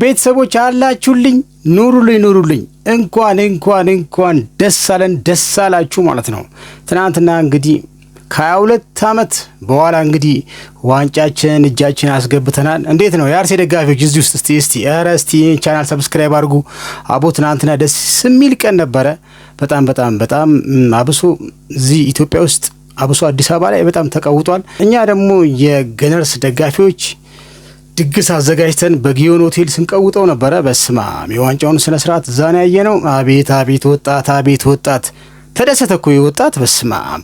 ቤተሰቦች አላችሁልኝ ኑሩልኝ እንኳን ደስ አላችሁ ማለት ነው። ትናንትና እንግዲህ ከ22 ዓመት በኋላ እንግዲህ ዋንጫችን እጃችን አስገብተናል። እንዴት ነው የአርሴ ደጋፊዎች እዚህ ውስጥ እስቲ ቻናል ሰብስክራይብ አድርጉ። አቦ ትናንትና ደስ የሚል ቀን ነበረ። በጣም አብሶ እዚህ ኢትዮጵያ ውስጥ አብሶ አዲስ አበባ ላይ በጣም ተቀውጧል። እኛ ደግሞ የገነርስ ደጋፊዎች ድግስ አዘጋጅተን በጊዮን ሆቴል ስንቀውጠው ነበረ። በስማም የዋንጫውን ስነ ስርዓት ዛና ያየነው አቤት ወጣት ተደሰተ እኮ የወጣት በስማም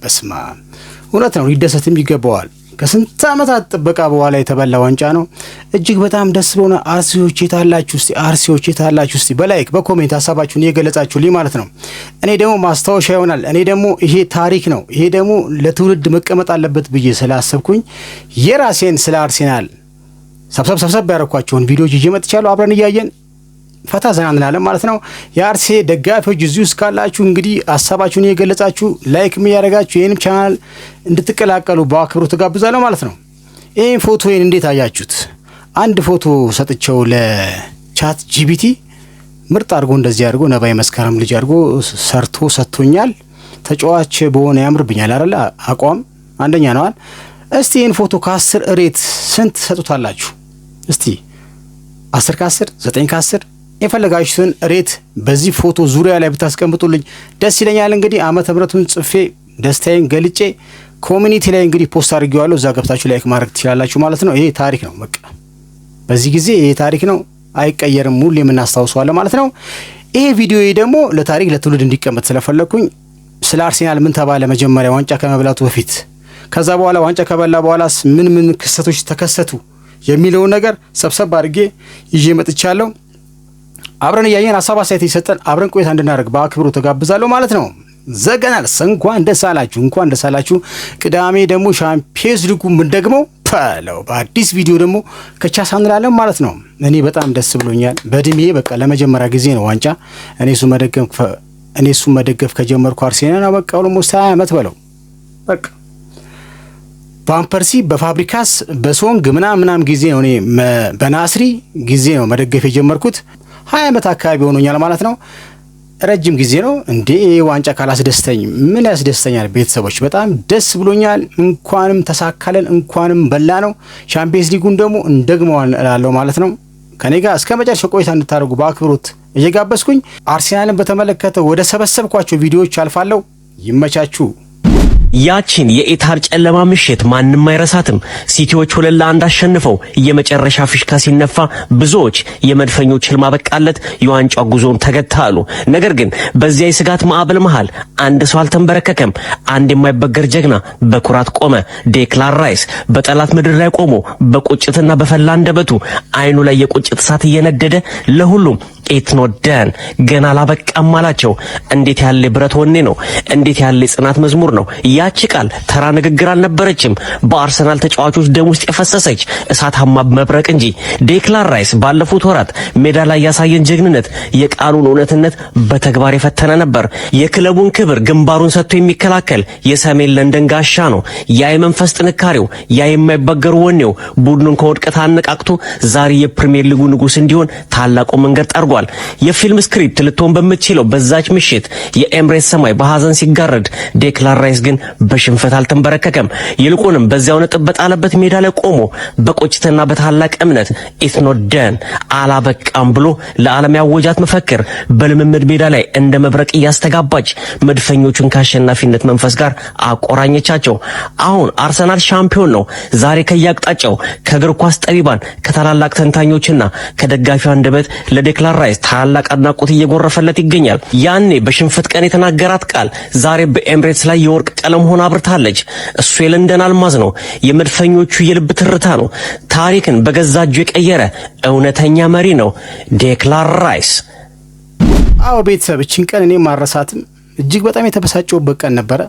እውነት ነው፣ ሊደሰትም ይገባዋል። ከስንት ዓመታት ጥበቃ በኋላ የተበላ ዋንጫ ነው። እጅግ በጣም ደስ ብሎና አርሲዎች የታላችሁ እስቲ በላይክ በኮሜንት ሀሳባችሁን እየገለጻችሁልኝ ማለት ነው። እኔ ደግሞ ማስታወሻ ይሆናል። እኔ ደግሞ ይሄ ታሪክ ነው፣ ይሄ ደግሞ ለትውልድ መቀመጥ አለበት ብዬ ስላሰብኩኝ የራሴን ስለ አርሴናል ሰብሰብ ያረኳቸውን ቪዲዮዎች ይዤ መጥቻለሁ። አብረን እያየን ፈታ ዘና እንላለን ማለት ነው። የአርሴ ደጋፊዎች እዚህ ውስጥ ካላችሁ እንግዲህ ሀሳባችሁን እየገለጻችሁ ላይክ የሚያደርጋችሁ ይህንም ቻናል እንድትቀላቀሉ በአክብሮት ተጋብዛለሁ ማለት ነው። ይህን ፎቶዬን እንዴት አያችሁት? አንድ ፎቶ ሰጥቼው ለቻት ጂቢቲ ምርጥ አድርጎ እንደዚህ አድርጎ ነባይ መስከረም ልጅ አድርጎ ሰርቶ ሰጥቶኛል። ተጫዋች በሆነ ያምርብኛል አይደል? አቋም አንደኛ ነዋል። እስቲ ይህን ፎቶ ከ10 ሬት ስንት ሰጡታላችሁ? እስቲ 10 ከ10 9 ከ10 የፈለጋችሁትን ሬት በዚህ ፎቶ ዙሪያ ላይ ብታስቀምጡልኝ ደስ ይለኛል። እንግዲህ ዓመተ ምሕረቱን ጽፌ ደስታዬን ገልጬ ኮሚኒቲ ላይ እንግዲህ ፖስት አድርጌዋለሁ። እዛ ገብታችሁ ላይክ ማድረግ ትችላላችሁ ማለት ነው። ይሄ ታሪክ ነው፣ በቃ በዚህ ጊዜ ይሄ ታሪክ ነው፣ አይቀየርም፣ ሁሌ የምናስታውሰዋለን ማለት ነው። ይሄ ቪዲዮ ደግሞ ለታሪክ ለትውልድ እንዲቀመጥ ስለፈለኩኝ ስለ አርሴናል ምን ተባለ መጀመሪያ ዋንጫ ከመብላቱ በፊት፣ ከዛ በኋላ ዋንጫ ከበላ በኋላስ ምን ክስተቶች ተከሰቱ የሚለውን ነገር ሰብሰብ አድርጌ ይዤ መጥቻለሁ። አብረን እያየን ሀሳብ አስተያየት እየሰጠን አብረን ቆይታ እንድናደርግ በአክብሮት ተጋብዛለሁ ማለት ነው። ዘገናልስ እንኳን ደስ አላችሁ። ቅዳሜ ደግሞ ሻምፒየንስ ሊጉ ምን ደግሞ ፓለው በአዲስ ቪዲዮ ደግሞ ከቻሳ እንላለን ማለት ነው። እኔ በጣም ደስ ብሎኛል። በእድሜ በቃ ለመጀመሪያ ጊዜ ነው ዋንጫ እኔ እሱ መደገፍ ከጀመርኩ አርሴናል ነው። በቃ ኦልሞስት 20 ዓመት በለው በቃ በአምፐርሲ በፋብሪካስ በሶንግ ምናምን ጊዜ ነው። እኔ በናስሪ ጊዜ ነው መደገፍ የጀመርኩት። 20 ዓመት አካባቢ ሆኖኛል ማለት ነው። ረጅም ጊዜ ነው እንዴ። ዋንጫ ካላስደስተኝ ምን ያስደስተኛል? ቤተሰቦች በጣም ደስ ብሎኛል። እንኳንም ተሳካለን፣ እንኳንም በላ ነው። ሻምፒየንስ ሊጉን ደግሞ እንደግመዋል እላለሁ ማለት ነው። ከኔ ጋር እስከ መጨረሻው ቆይታ እንድታደርጉ በአክብሮት እየጋበዝኩኝ አርሴናልን በተመለከተ ወደ ሰበሰብኳቸው ቪዲዮዎች አልፋለሁ። ይመቻችሁ። ያቺን የኢታር ጨለማ ምሽት ማንም አይረሳትም። ሲቲዎች 2-1 አሸንፈው የመጨረሻ ፊሽካ ሲነፋ ብዙዎች የመድፈኞች ህልም አበቃለት፣ የዋንጫ ጉዞን ተገታሉ። ነገር ግን በዚያ የስጋት ማዕበል መሃል አንድ ሰው አልተንበረከከም። አንድ የማይበገር ጀግና በኩራት ቆመ። ዴክላን ራይስ በጠላት ምድር ላይ ቆሞ በቁጭትና በፈላ አንደበቱ አይኑ ላይ የቁጭት እሳት እየነደደ ለሁሉም ኢትኖደን ገና አላበቃም አላቸው። እንዴት ያለ ብረት ወኔ ነው! እንዴት ያለ ጽናት መዝሙር ነው! ያቺ ቃል ተራ ንግግር አልነበረችም። በአርሰናል ተጫዋቾች ደም ውስጥ የፈሰሰች እሳታማ መብረቅ እንጂ። ዴክላን ራይስ ባለፉት ወራት ሜዳ ላይ ያሳየን ጀግንነት የቃሉን እውነትነት በተግባር የፈተነ ነበር። የክለቡን ክብር ግንባሩን ሰጥቶ የሚከላከል የሰሜን ለንደን ጋሻ ነው። ያ የመንፈስ ጥንካሬው፣ ያ የማይበገሩ ወኔው ቡድኑን ከውድቀት አነቃቅቶ ዛሬ የፕሪሚየር ሊጉ ንጉስ እንዲሆን ታላቁ መንገድ ጠርጓል። የፊልም ስክሪፕት ልትሆን በምትችለው በዛች ምሽት የኤምሬትስ ሰማይ በሐዘን ሲጋረድ፣ ዴክላን ራይስ ግን በሽንፈት አልተንበረከከም። ይልቁንም በዚያው ነጥብ በጣለበት ሜዳ ላይ ቆሞ በቆጭትና በታላቅ እምነት ኢትስ ኖት ደን አላበቃም ብሎ ለዓለም ያወጃት መፈክር በልምምድ ሜዳ ላይ እንደ መብረቅ እያስተጋባች መድፈኞቹን ከአሸናፊነት መንፈስ ጋር አቆራኘቻቸው። አሁን አርሰናል ሻምፒዮን ነው። ዛሬ ከያቅጣጫው ከእግር ኳስ ጠቢባን ከታላላቅ ተንታኞችና ከደጋፊው አንደበት ለዴክላን ራይስ ታላቅ አድናቆት እየጎረፈለት ይገኛል። ያኔ በሽንፈት ቀን የተናገራት ቃል ዛሬ በኤምሬትስ ላይ የወርቅ ቀለም ሆና አብርታለች። እሱ የለንደን አልማዝ ነው፣ የመድፈኞቹ የልብ ትርታ ነው፣ ታሪክን በገዛ እጁ የቀየረ እውነተኛ መሪ ነው ዴክላን ራይስ። አዎ ቤተሰብ እቺን ቀን እኔ ማረሳትም እጅግ በጣም የተበሳጨውበት ቀን ነበረ።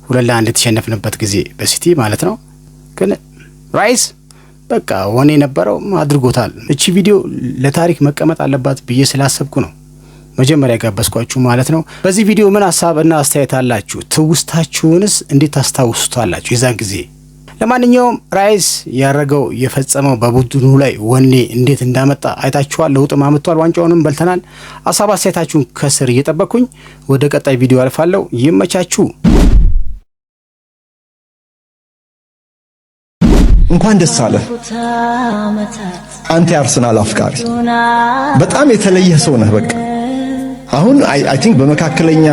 2-1 የተሸነፍንበት ጊዜ በሲቲ ማለት ነው። ግን ራይስ በቃ ወኔ ነበረው አድርጎታል። እቺ ቪዲዮ ለታሪክ መቀመጥ አለባት ብዬ ስላሰብኩ ነው መጀመሪያ ጋበዝኳችሁ ማለት ነው። በዚህ ቪዲዮ ምን ሐሳብና አስተያየት አላችሁ? ትውስታችሁንስ እንዴት ታስታውሱታላችሁ የዛን ጊዜ? ለማንኛውም ራይስ ያረገው የፈጸመው በቡድኑ ላይ ወኔ እንዴት እንዳመጣ አይታችኋል። ለውጥም አመጥቷል። ዋንጫውንም በልተናል። ሐሳብ አስተያየታችሁን ከስር እየጠበቅኩኝ ወደ ቀጣይ ቪዲዮ አልፋለሁ። ይመቻችሁ። እንኳን ደስ አለ አንተ የአርሰናል አፍቃሪ። በጣም የተለየ ሰው ነህ። በቃ አሁን አይ ቲንክ በመካከለኛ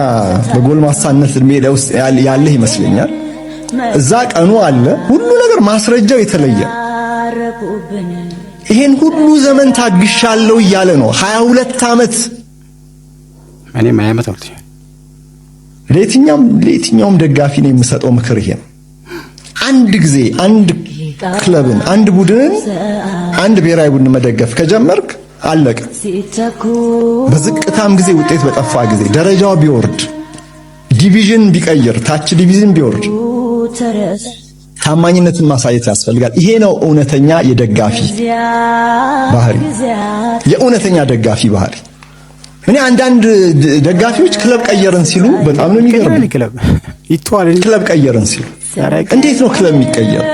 በጎልማሳነት እድሜ ውስጥ ያለህ ይመስለኛል። እዛ ቀኑ አለ ሁሉ ነገር ማስረጃው የተለየ። ይሄን ሁሉ ዘመን ታግሻለሁ እያለ ነው 22 ዓመት። እኔም አያመጣውት ለየትኛውም ደጋፊ ነው የምሰጠው ምክር ይሄ ነው። አንድ ጊዜ አንድ ክለብን አንድ ቡድንን አንድ ብሔራዊ ቡድን መደገፍ ከጀመርክ አለቀ። በዝቅታም ጊዜ ውጤት በጠፋ ጊዜ ደረጃው ቢወርድ ዲቪዥን ቢቀይር ታች ዲቪዥን ቢወርድ ታማኝነትን ማሳየት ያስፈልጋል። ይሄ ነው እውነተኛ የደጋፊ ባህሪ፣ የእውነተኛ ደጋፊ ባህሪ። እኔ አንዳንድ ደጋፊዎች ክለብ ቀየርን ሲሉ በጣም ነው የሚገርመኝ። ክለብ ቀየርን ሲሉ እንዴት ነው ክለብ የሚቀየር?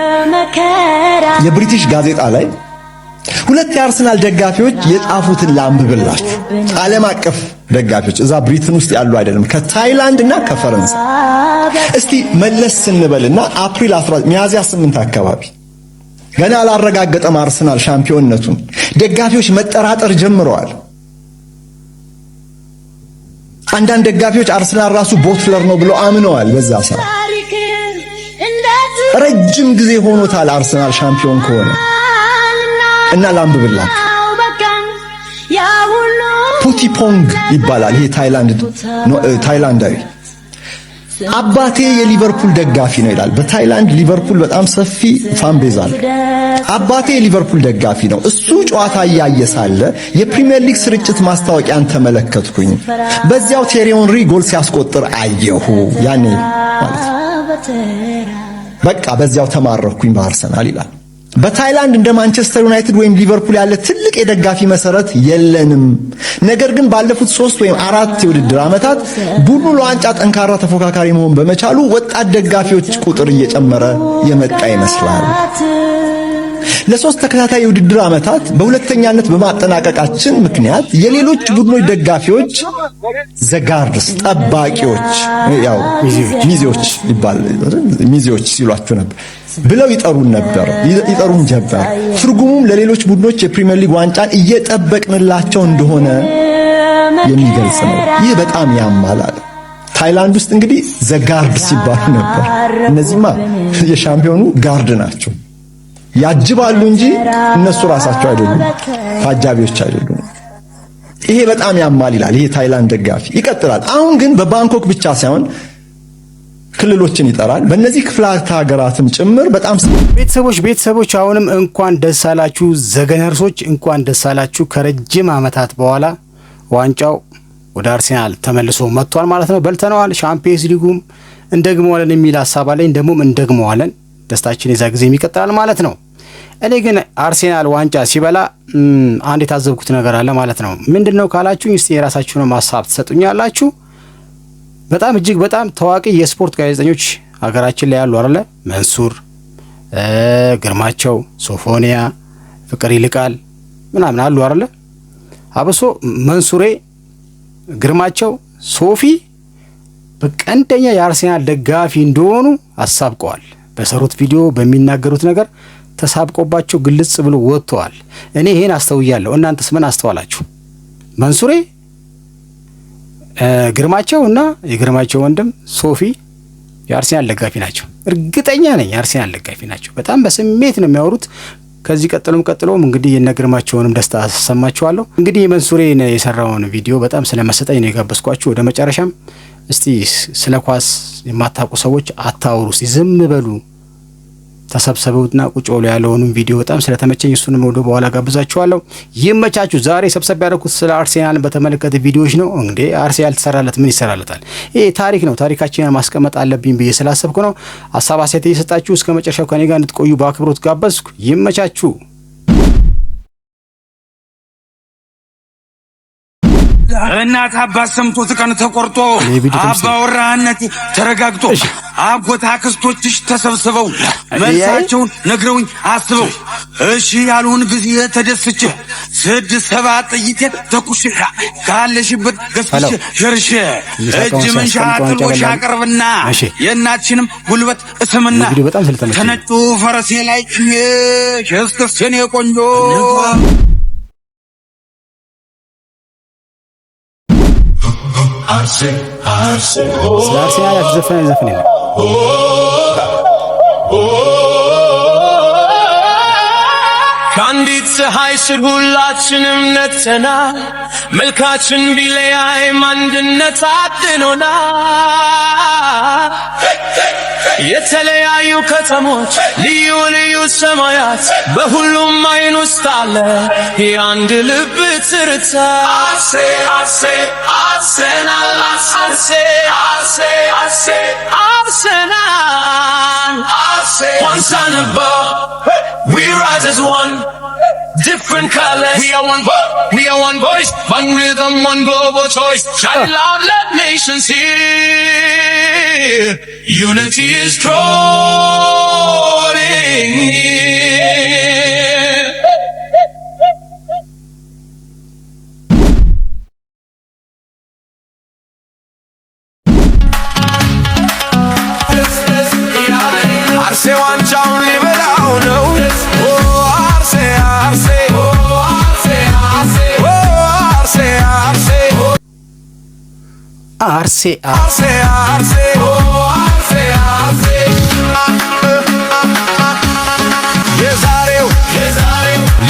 የብሪቲሽ ጋዜጣ ላይ 2 የአርሰናል ደጋፊዎች የጻፉትን ላንብብላችሁ። ዓለም አቀፍ ደጋፊዎች እዛ ብሪትን ውስጥ ያሉ አይደለም፣ ከታይላንድ እና ከፈረንሳይ። እስቲ መለስ ስንበልና አፕሪል 19 ሚያዝያ 8 አካባቢ ገና አላረጋገጠም አርሰናል ሻምፒዮንነቱን። ደጋፊዎች መጠራጠር ጀምረዋል። አንዳንድ ደጋፊዎች አርሰናል ራሱ ቦትለር ነው ብለው አምነዋል። በዛ ሰዓት ረጅም ጊዜ ሆኖታል አርሰናል ሻምፒዮን ከሆነ እና ላንብብላችሁ። ፑቲፖንግ ይባላል ይሄ ታይላንዳዊ። አባቴ የሊቨርፑል ደጋፊ ነው ይላል። በታይላንድ ሊቨርፑል በጣም ሰፊ ፋን ቤዝ አለ። አባቴ የሊቨርፑል ደጋፊ ነው። እሱ ጨዋታ እያየ ሳለ የፕሪሚየር ሊግ ስርጭት ማስታወቂያን ተመለከትኩኝ። በዚያው ቴሪ ሄንሪ ጎል ሲያስቆጥር አየሁ። ያኔ ማለት በቃ በዚያው ተማረኩኝ በአርሰናል ይላል። በታይላንድ እንደ ማንቸስተር ዩናይትድ ወይም ሊቨርፑል ያለ ትልቅ የደጋፊ መሰረት የለንም። ነገር ግን ባለፉት 3 ወይም 4 የውድድር ዓመታት ቡድኑ ለዋንጫ ጠንካራ ተፎካካሪ መሆን በመቻሉ ወጣት ደጋፊዎች ቁጥር እየጨመረ የመጣ ይመስላል። ለ3 ተከታታይ የውድድር ዓመታት በሁለተኛነት በማጠናቀቃችን ምክንያት የሌሎች ቡድኖች ደጋፊዎች ዘጋርድስ ጠባቂዎች፣ ያው ሚዜዎች ይባላል፣ ሚዜዎች ሲሏቸው ነበር ብለው ይጠሩን ጀመር። ትርጉሙም ለሌሎች ቡድኖች የፕሪሚየር ሊግ ዋንጫን እየጠበቅንላቸው እንደሆነ የሚገልጽ ነው። ይህ በጣም ያማላል። ታይላንድ ውስጥ እንግዲህ ዘጋርድ ሲባሉ ነበር። እነዚህማ የሻምፒዮኑ ጋርድ ናቸው። ያጅባሉ እንጂ እነሱ ራሳቸው አይደሉም፣ ታጃቢዎች አይደሉም። ይሄ በጣም ያማል ይላል ይሄ ታይላንድ ደጋፊ። ይቀጥላል። አሁን ግን በባንኮክ ብቻ ሳይሆን ክልሎችን ይጠራል። በእነዚህ ክፍላት ሀገራትም ጭምር በጣም ቤተሰቦች አሁንም እንኳን ደስ አላችሁ ዘገነርሶች፣ እንኳን ደስ አላችሁ። ከረጅም ዓመታት በኋላ ዋንጫው ወደ አርሰናል ተመልሶ መጥቷል ማለት ነው። በልተነዋል። ሻምፒየንስ ሊጉም እንደግመዋለን የሚል ሐሳብ አለኝ። ደግሞም እንደግመዋለን። ደስታችን የዛ ጊዜ የሚቀጥላል ማለት ነው። እኔ ግን አርሰናል ዋንጫ ሲበላ አንድ የታዘብኩት ነገር አለ ማለት ነው። ምንድነው ካላችሁ እስቲ የራሳችሁን ሐሳብ ትሰጡኛላችሁ። በጣም እጅግ በጣም ታዋቂ የስፖርት ጋዜጠኞች ሀገራችን ላይ ያሉ አይደለ? መንሱር፣ ግርማቸው፣ ሶፎኒያ፣ ፍቅር ይልቃል ምናምን አሉ አይደለ? አብሶ መንሱሬ፣ ግርማቸው፣ ሶፊ በቀንደኛ የአርሰናል ደጋፊ እንደሆኑ አሳብቀዋል። በሰሩት ቪዲዮ በሚናገሩት ነገር ተሳብቆባቸው ግልጽ ብሎ ወጥተዋል። እኔ ይሄን አስተውያለሁ። እናንተስ ምን አስተዋላችሁ? መንሱሬ፣ ግርማቸው እና የግርማቸው ወንድም ሶፊ የአርሰናል ደጋፊ ናቸው። እርግጠኛ ነኝ የአርሰናል ደጋፊ ናቸው። በጣም በስሜት ነው የሚያወሩት። ከዚህ ቀጥሎም እንግዲህ የነግርማቸውንም ደስታ አሰማችኋለሁ። እንግዲህ መንሱሬን የሰራውን ቪዲዮ በጣም ስለመሰጠኝ ነው የጋበዝኳችሁ። ወደ መጨረሻም እስቲ ስለ ኳስ የማታውቁ ሰዎች አታውሩ፣ እስቲ ዝም በሉ፣ ተሰብሰቡና ቁጭ ብሎ ያለውንም ቪዲዮ በጣም ስለተመቸኝ እሱንም ወደ በኋላ ጋብዛችኋለሁ። ይመቻችሁ። ዛሬ ሰብሰብ ያደረኩት ስለ አርሴናል በተመለከተ ቪዲዮዎች ነው። እንግዲህ አርሴናል ተሰራለት ምን ይሰራለታል? ይሄ ታሪክ ነው። ታሪካችንን ማስቀመጥ አለብኝ ብዬ ስላሰብኩ ነው። ሀሳብ አስተያየት እየሰጣችሁ እስከ መጨረሻው ከኔ ጋር እንድትቆዩ በአክብሮት ጋበዝኩ። ይመቻችሁ። እናት አባት ሰምቶት ቀን ተቆርጦ አባወራነት ተረጋግጦ አጎት አክስቶችሽ ተሰብስበው መልሳቸውን ነግረውኝ አስበው እሺ ያሉን ጊዜ ተደስቼ 6-7 ጥይቴ ተኩሽ ካለሽበት ገፍቼ ሸርሼ እጅ መንሻ ጥሎሽ አቀርብና የእናትሽንም ጉልበት እስምና ተነጩ ፈረሴ ላይ ሸስተኔ ቆንጆ ስለ አርሴናል ያልተዘፈነ ዘፈን የለም። ከአንዲት ፀሐይ ስር ሁላችንም ነጥተናል። መልካችን ቢለያይም አንድነት አድኖናል። የተለያዩ ከተሞች ልዩ ልዩ ሰማያት በሁሉም አይን ውስጥ አለ የአንድ ልብ ትርታ። አርሴናል once on above, we rise as one. Different colors, we are one voice, one rhythm, one global choice. Shout it loud, let nations hear. Unity is drawing near. Arse wanchaun liberao no. Arse የዛሬው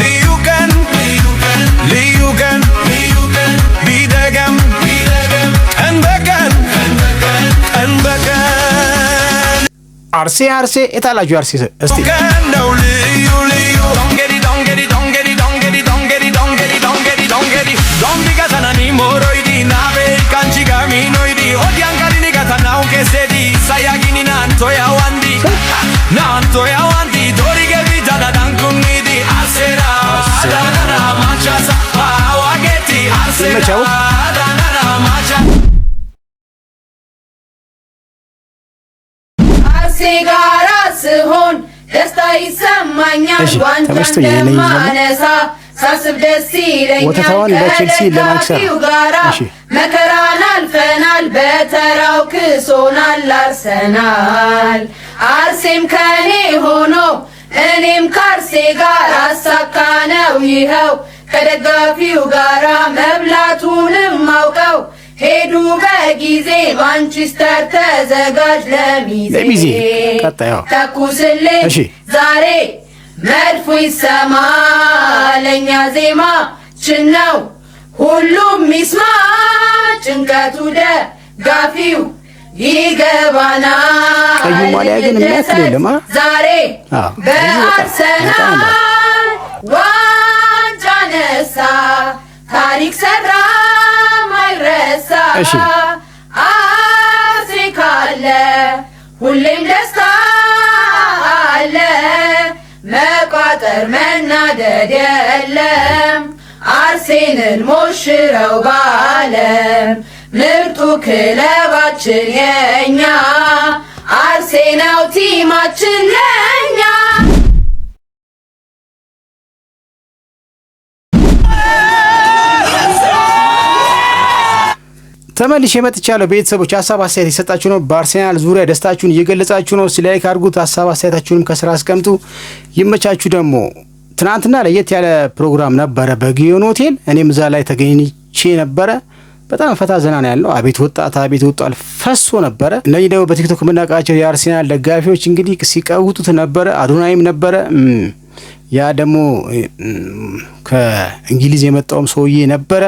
ልዩ ቀን ቢደገም ቀን በቀን አርሴ የታላችሁ አርሴ እስቲ ነው ልዩ Don bigatana ni moroidi na be kanchi gaminoidi odian kalini gatana unke sedi sayagini nanto ya wandi dori gelbi dada dankunidi arsera dana machasa awageti arsera dana macha arsigara sihon ደስታ ይሰማኛል ዋንጫን ለማነሳ ሳስብ ደስ ይለኛል ከደጋፊው ጋራ መከራን አልፈናል በተራው ክሶናል አርሰናል አርሴም ከኔ ሆኖ እኔም ካርሴ ጋር አሳካነው ይኸው ከደጋፊው ጋራ መብላቱንም አውቀው ሄዱ በጊዜ ማንቸስተር ተዘጋጅ ለሚዜ ተኩስልኝ ዛሬ መድፉ ይሰማ ለኛ ዜማ ችነው ሁሉም ይስማ ጭንቀቱ ደጋፊው ይገባና ቀዩ ማሊያ ግን የሚያክል የለም ዛሬ በአርሰናል ዋንጫ ነሳ ታሪክ ሰራ ማይረሳ አርሴ ካለ ሁሌም ደስታ አለ መቋጠር መናደድ የለም አርሴንን ሞሽረው ባለም ምርጡ ክለባችን የኛ አርሴናው ቲማችን ለኛ ተመልሼ መጥቻለሁ። ቤተሰቦች ሀሳብ አስተያየት የሰጣችሁ ነው። በአርሴናል ዙሪያ ደስታችሁን እየገለጻችሁ ነው። ላይክ አድርጉት። ሀሳብ አስተያየታችሁንም ከስራ አስቀምጡ። ይመቻችሁ። ደግሞ ትናንትና ለየት ያለ ፕሮግራም ነበረ በጊዮን ሆቴል። እኔም እዛ ላይ ተገኝቼ ነበረ። በጣም ፈታ ዘና ነው ያለው። አቤት ወጣል ፈሶ ነበረ። እነዚህ ደግሞ በቲክቶክ የምናውቃቸው የአርሴናል ደጋፊዎች እንግዲህ ሲቀውጡት ነበረ። አዶናይም ነበረ። ያ ደግሞ ከእንግሊዝ የመጣውም ሰውዬ ነበረ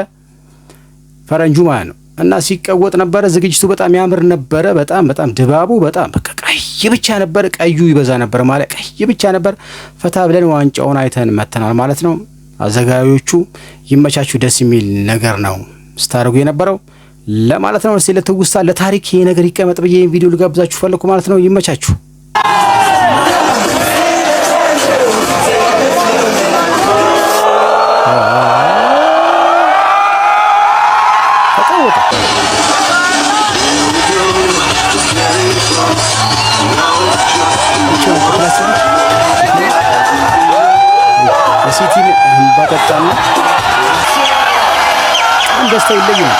ፈረንጁ ማለት ነው። እና ሲቀወጥ ነበረ። ዝግጅቱ በጣም ያምር ነበረ። በጣም ድባቡ በጣም በቃ ቀይ ብቻ ነበር። ቀዩ ይበዛ ነበር ማለት ቀይ ብቻ ነበር። ፈታ ብለን ዋንጫውን አይተን መተናል ማለት ነው። አዘጋጆቹ ይመቻችሁ፣ ደስ የሚል ነገር ነው ስታደርጉ የነበረው ለማለት ነው። እስቲ ለትውስታ ለታሪክ ይሄ ነገር ይቀመጥ ብዬ ቪዲዮ ልጋብዛችሁ ፈለኩ ማለት ነው። ይመቻችሁ። ሲቲ ባጠጣና ደስታ ይለያል።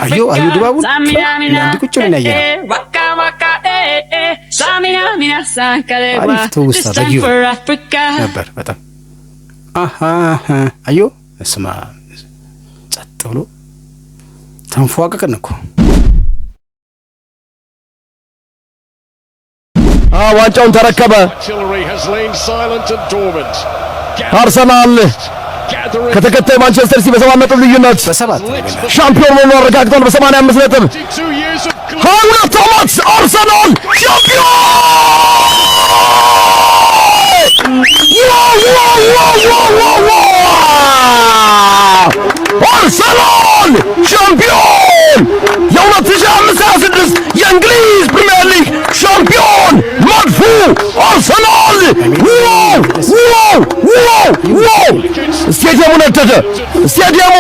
አዩ ድባቡን አንድ ቁጭ ብለን ያየነው አሪፍ ትውስታ በጊዜው ነበር። በጣም አዩ እስማ ጸጥ ብሎ ተንፏቀቅን እኮ። ዋንጫውን ተረከበ አርሰናል ከተከታይ ማንቸስተር ሲቲ በ7 ነጥብ ልዩነት ሻምፒዮን መሆኑን አረጋግጧል። በ85 ነጥብ 22 ዓመት አርሰናል ሻምፒዮን! አርሰናል ሻምፒዮን! የ2025/26 የእንግሊዝ ፕሪሚየር ሊግ ሻምፒዮን መድፉ አርሰናል! ስቴዲየሙ ነደደ፣ ስቴዲየሙ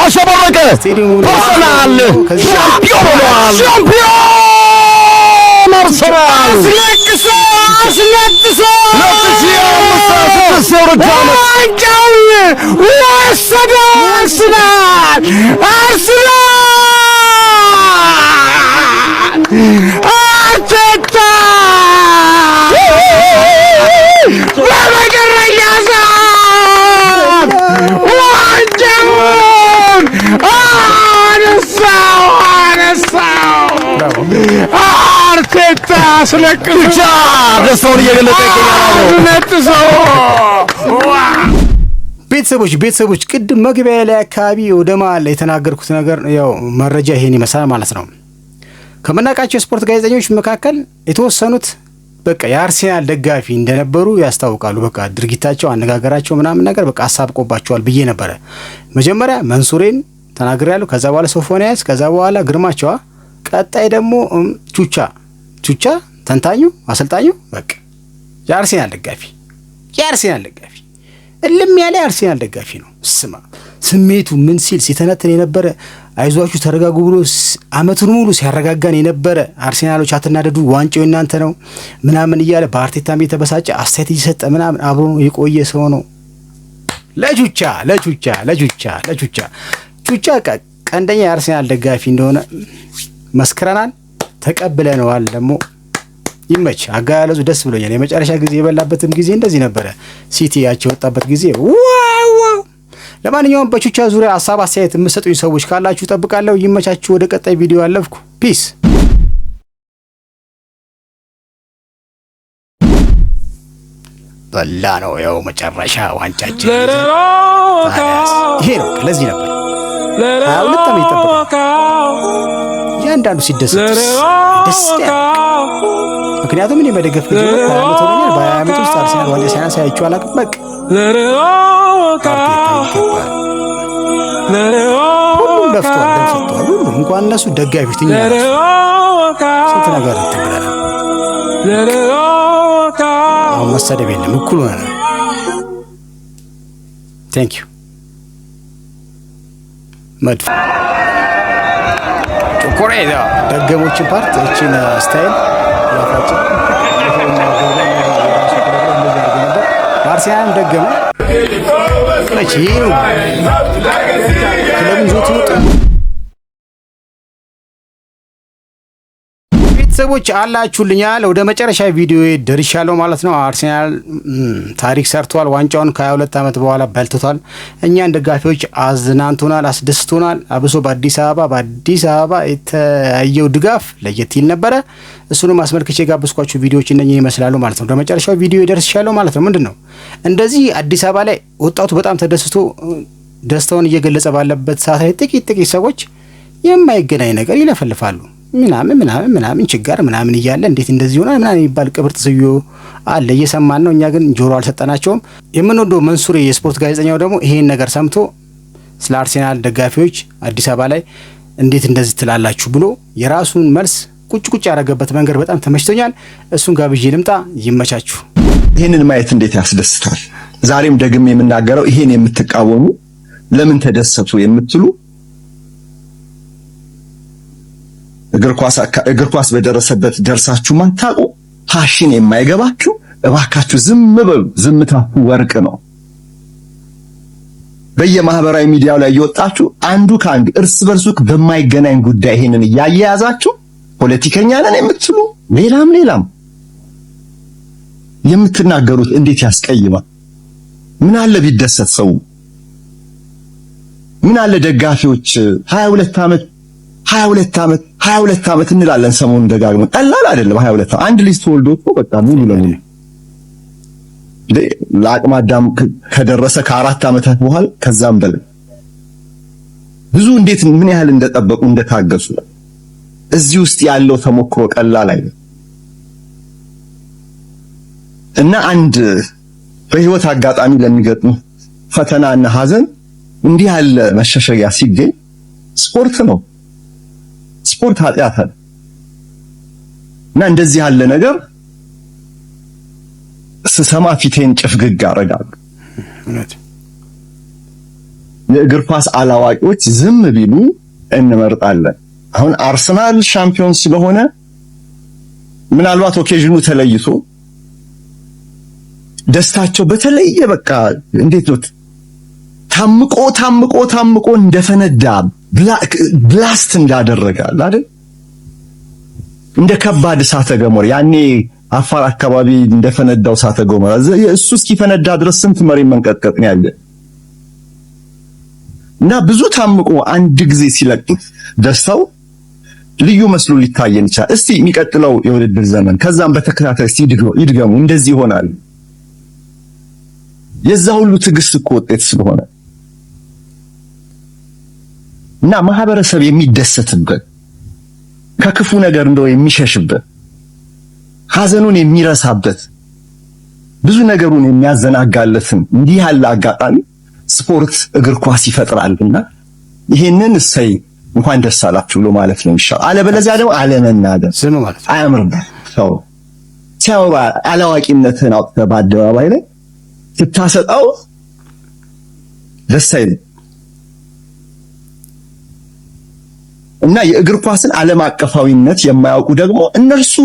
አሸበረቀ። አርሰናል ሻምፒዮን ሆኗል! ሻምፒዮን አርሰናል! አስለቅሶ ዋንጫውን ወሰደው አርሰናል! አርቴታ በመጨረሻ ሰዓት ዋንጫውን አነሳው። አርቴታ አስለቅሶ ደስታውን እየገለጸ ይገኛል። ቤተሰቦች ቅድም መግቢያ ላይ አካባቢ ወደ መሀል የተናገርኩት ነገር ያው መረጃ ይሄን ይመስላል ማለት ነው። ከመናቃቸው የስፖርት ጋዜጠኞች መካከል የተወሰኑት በቃ የአርሴናል ደጋፊ እንደነበሩ ያስታውቃሉ። በቃ ድርጊታቸው፣ አነጋገራቸው ምናምን ነገር በቃ አሳብቆባቸዋል ብዬ ነበረ። መጀመሪያ መንሱሬን ተናግሬያለሁ። ከዛ በኋላ ሶፎንያስ፣ ከዛ በኋላ ግርማቸዋ፣ ቀጣይ ደግሞ ቹቻ ተንታኙ አሰልጣኙ በቃ የአርሴናል ደጋፊ እልም ያለ የአርሴናል ደጋፊ ነው። ስማ ስሜቱ ምን ሲል ሲተነትን የነበረ አይዟችሁ ተረጋጉ ብሎ አመቱን ሙሉ ሲያረጋጋን የነበረ አርሴናሎች አትናደዱ ዋንጫው እናንተ ነው ምናምን እያለ በአርቴታም የተበሳጨ አስተያየት እየሰጠ ምናምን አብሮ የቆየ ሰው ነው። ቹቻ ቀንደኛ የአርሴናል ደጋፊ እንደሆነ መስክረናል፣ ተቀብለነዋል። ደግሞ ይመች አጋያለዙ ደስ ብሎኛል። የመጨረሻ ጊዜ የበላበትም ጊዜ እንደዚህ ነበረ፣ ሲቲ ያቸው ወጣበት ጊዜ ዋው። ለማንኛውም በቹቻ ዙሪያ ሀሳብ አስተያየት የምትሰጡኝ ሰዎች ካላችሁ ጠብቃለሁ። ይመቻችሁ። ወደ ቀጣይ ቪዲዮ አለፍኩ። ፒስ። በላ ነው ያው መጨረሻ ዋንጫችን ይሄ ነው። ለዚህ ነበር 22 ዓመት ይጠብቃል እያንዳንዱ ሲደሰት ደስ ያለው። ምክንያቱም እኔ መደገፍ ጊዜ በ20 ዓመት ውስጥ አርሰናል ዋንጫ ሲያነሳ አይቼው አላውቅም። በቃ ሁሉም ለፍቷል፣ ደም ሰጥቷል። ሁሉም እንኳን እነሱ ደጋፊዎች ትኛ ስንት ነገር ትብላል። አሁን መሰደብ የለም፣ እኩል ሆነ። ቴንክ ዩ መድፍ ጮኮሬ ደገሞችን ፓርት እቺን ስታይል ያፋጭ አርሰናል ደገመ እቺ ክለቡን ዞት ቤተሰቦች አላችሁልኛል። ወደ መጨረሻ ቪዲዮ ደርሻለሁ ማለት ነው። አርሰናል ታሪክ ሰርቷል። ዋንጫውን ከ22 ዓመት በኋላ በልቶታል። እኛን ደጋፊዎች አዝናንቶናል፣ አስደስቶናል። አብሶ በአዲስ አበባ የተያየው ድጋፍ ለየት ይል ነበረ። እሱንም አስመልክቼ ጋብዝኳችሁ ቪዲዮዎች እነኚህ ይመስላሉ ማለት ነው። ወደ መጨረሻው ቪዲዮ ደርሻለሁ ማለት ነው። ምንድነው እንደዚህ አዲስ አበባ ላይ ወጣቱ በጣም ተደስቶ ደስታውን እየገለጸ ባለበት ሰዓት ላይ ጥቂት ሰዎች የማይገናኝ ነገር ይለፈልፋሉ። ምናምን ችግር ምናምን እያለ እንዴት እንደዚህ ሆነ ምናምን የሚባል ቅብር ጥስዮ አለ። እየሰማን ነው። እኛ ግን ጆሮ አልሰጠናቸውም። የምንወደው መንሱሬ የስፖርት ጋዜጠኛው ደግሞ ይሄን ነገር ሰምቶ ስለ አርሰናል ደጋፊዎች አዲስ አበባ ላይ እንዴት እንደዚህ ትላላችሁ ብሎ የራሱን መልስ ቁጭ ያደረገበት መንገድ በጣም ተመችቶኛል። እሱን ጋብዤ ልምጣ። ይመቻችሁ። ይሄንን ማየት እንዴት ያስደስታል። ዛሬም ደግሜ የምናገረው ይሄን የምትቃወሙ ለምን ተደሰቱ የምትሉ እግር ኳስ በደረሰበት ደርሳችሁ ማታቁ ፓሽን የማይገባችሁ እባካችሁ ዝም በሉ። ዝምታችሁ ወርቅ ነው። በየማህበራዊ ሚዲያው ላይ እየወጣችሁ አንዱ ከአንዱ እርስ በርሱ በማይገናኝ ጉዳይ ይሄንን እያያያዛችሁ ፖለቲከኛ ነን የምትሉ ሌላም የምትናገሩት እንዴት ያስቀይማል። ምን አለ ቢደሰት ሰው? ምን አለ ደጋፊዎች 22 ዓመት እንላለን ሰሞኑን ደጋግመን። ቀላል አይደለም 22 አንድ ልጅ ተወልዶ እኮ በቃ ሙሉ ለሙሉ ለአቅመ አዳም ከደረሰ ከ4 ዓመታት በኋላ ከዛም በላይ ብዙ እንዴት ምን ያህል እንደጠበቁ እንደታገሱ እዚህ ውስጥ ያለው ተሞክሮ ቀላል አይደለም። እና አንድ በህይወት አጋጣሚ ለሚገጥሙ ፈተናና ሐዘን እንዲህ ያለ መሸሸጊያ ሲገኝ ስፖርት ነው። ስፖርት ኃጢአት አለ እና እንደዚህ ያለ ነገር ስሰማ ፊቴን ጭፍግግ አደርጋለሁ። የእግር ኳስ አላዋቂዎች ዝም ቢሉ እንመርጣለን። አሁን አርሰናል ሻምፒዮን ስለሆነ ምናልባት ኦኬዥኑ ተለይቶ ደስታቸው በተለየ በቃ እንዴት ነው ታምቆ እንደፈነዳ ብላስት እንዳደረጋል አይደል? እንደ ከባድ እሳተ ገሞራ ያኔ አፋር አካባቢ እንደፈነዳው እሳተ ገሞራ እሱ እስኪፈነዳ ድረስ ስንት መሬት መንቀጥቀጥ ነው ያለ እና ብዙ ታምቆ አንድ ጊዜ ሲለቅት ደስታው ልዩ መስሎ ሊታየን ይችላል። እስቲ የሚቀጥለው የውድድር ዘመን ከዛም በተከታታይ ይድገሙ። እንደዚህ ይሆናል። የዛ ሁሉ ትዕግስት እኮ ውጤት ስለሆነ እና ማህበረሰብ የሚደሰትበት ከክፉ ነገር እንደው የሚሸሽበት ሐዘኑን የሚረሳበት ብዙ ነገሩን የሚያዘናጋለትን እንዲህ ያለ አጋጣሚ ስፖርት እግር ኳስ ይፈጥራልና ይሄንን እሰይ እንኳን ደስ አላችሁ ብሎ ማለት ነው ይሻል። አለበለዚያ ደግሞ አለመናደር ዝም ማለት አያምርም። ሰው አላዋቂነትን አውጥተህ በአደባባይ ላይ ስታሰጣው ደስ አይልም። እና የእግር ኳስን ዓለም አቀፋዊነት የማያውቁ ደግሞ እነርሱ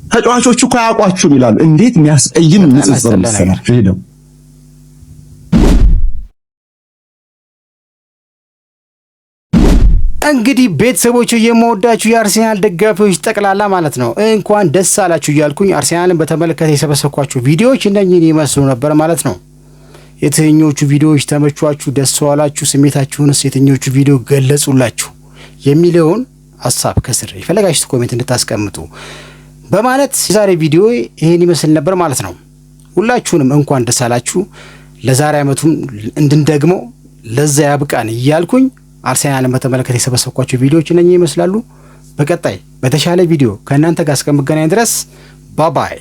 ተጫዋቾቹ እኮ አያውቋችሁም ይላሉ። እንዴት የሚያስቀይም ንጽጽር መሰላችሁ ይሄ ነው። እንግዲህ ቤተሰቦቹ የምወዳችሁ የአርሰናል ደጋፊዎች ጠቅላላ ማለት ነው እንኳን ደስ አላችሁ እያልኩኝ አርሰናልን በተመለከተ የሰበሰብኳችሁ ቪዲዮዎች እነኚህን ይመስሉ ነበር ማለት ነው። የትኞቹ ቪዲዮዎች ተመቿችሁ? ደስ አላችሁ? ስሜታችሁንስ የትኞቹ ቪዲዮ ገለጹላችሁ የሚለውን ሐሳብ ከስር የፈለጋችሁት ኮሜንት እንድታስቀምጡ በማለት የዛሬ ቪዲዮ ይሄን ይመስል ነበር ማለት ነው። ሁላችሁንም እንኳን ደስ አላችሁ። ለዛሬ ዓመቱም እንድንደግመው ለዛ ያብቃን እያልኩኝ አርሰናልን በተመለከተ የሰበሰብኳቸው ቪዲዮዎች እነኚህ ይመስላሉ። በቀጣይ በተሻለ ቪዲዮ ከእናንተ ጋር እስከምገናኝ ድረስ ባባይ